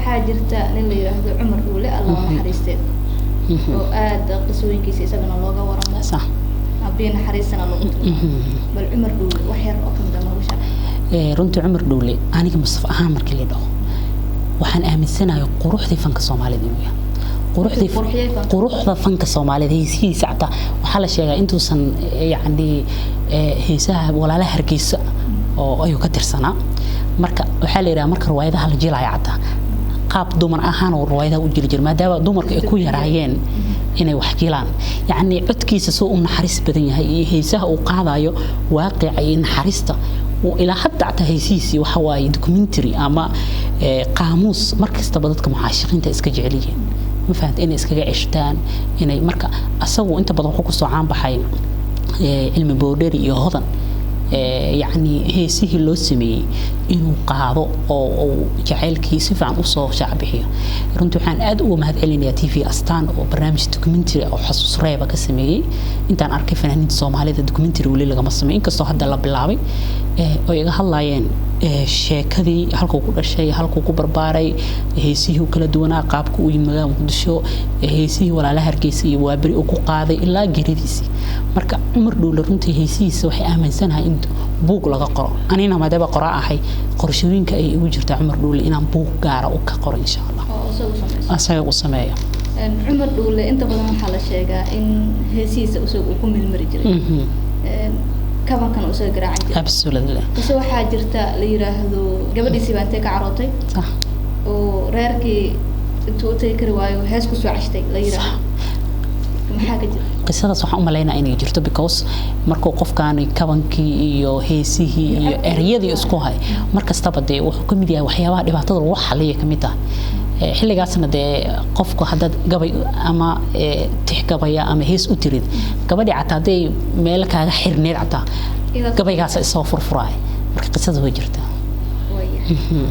وحاجرتا nin la yiraahdo Umar Dhuule Allah ma xariistay oo aad qisooyinkiisa isagana looga waramo صح abeen xariisana loogu tilmaamo bal Umar Dhuule wax yar oo kamid ah ma sharxay runtii Umar Dhuule aniga Mustafa ahaan markii la dhaho waxaan aaminsanahay quruxdii fanka Soomaalida inuu yahay quruxda fanka Soomaalida heesiisa cata waxa la sheegaa intuusan yaani heesaha walaalaha Hargeysa oo ayuu ka tirsanaa marka waxa la yiraahdaa marka riwaayadaha la jilaayo cata qaab dumar ahaan oo riwaayadaha u jiri maadaama dumarka ay ku yaraayeen inay wax jilaan yaani codkiisa soo u naxariis badan yahay iyo heesaha uu qaadayo waaqici naxariista وإلى حتى عتهيسيسي وحواي دوكيومنتري أما قاموس مركز تبادلك معاشقين تأسكج عليه ما فهمت إني إسكج عشتان إني مركز أسوي أنت بدل حكوا صعان بحي علم بودري يهضن يعني هي سيه اللوسمي إنه قاعدة أو جعل كيسف عن أصو شعبية رنتو حان أدو مهد علينا تي في أستان أو برنامج دوكيومنتري أو حصص رأي بكسمي أنت أنا أركي فنانين الصومالي هذا دوكيومنتري ولي لغا مصمين كستو هذا الله بالله ويغا هلاين sheekadii halkuu ku dhashay halkuu ku barbaaray heesihii kala duwanaa qaabku uu yimaado Muqdisho heesihii walaalaha Hargeysa iyo waabari uu ku qaaday ilaa garidiisi marka Umar Dhuule runtii heesihiisa waxay aaminsanahay in buug laga qoro anina maadaama qoraa ahay qorshooyinka ay ugu jirta Umar Dhuule inaan buug gaara u ka qoro insha Allah asaga u sameeyo Umar Dhuule inta badan waxa la sheegaa in heesihiisa uu ku milmari jiray كمان كانوا أسوي قراعين. Absolutely. بس هو حاجة تا ليراهدو قبل يسيبان تك عروتي. صح. وريركي توتي كرواي وهاسكو سو عشتي ليراه. صح. محاجة جدا. قصة صح لينا إني جرت because مركو قف كان كبنكي يو هيسيه أريدي أسقوها مركز تبدي وحكم دي وحياة اللي بعتذر وح عليه كميته حلي قاسنا ده قفكو حدد قبي أما تحكبيا أما هيس أتريد قبل عتادي مالك هذا حرنير عتا قبي قاس يصفر فراي مركز قصة هو جرته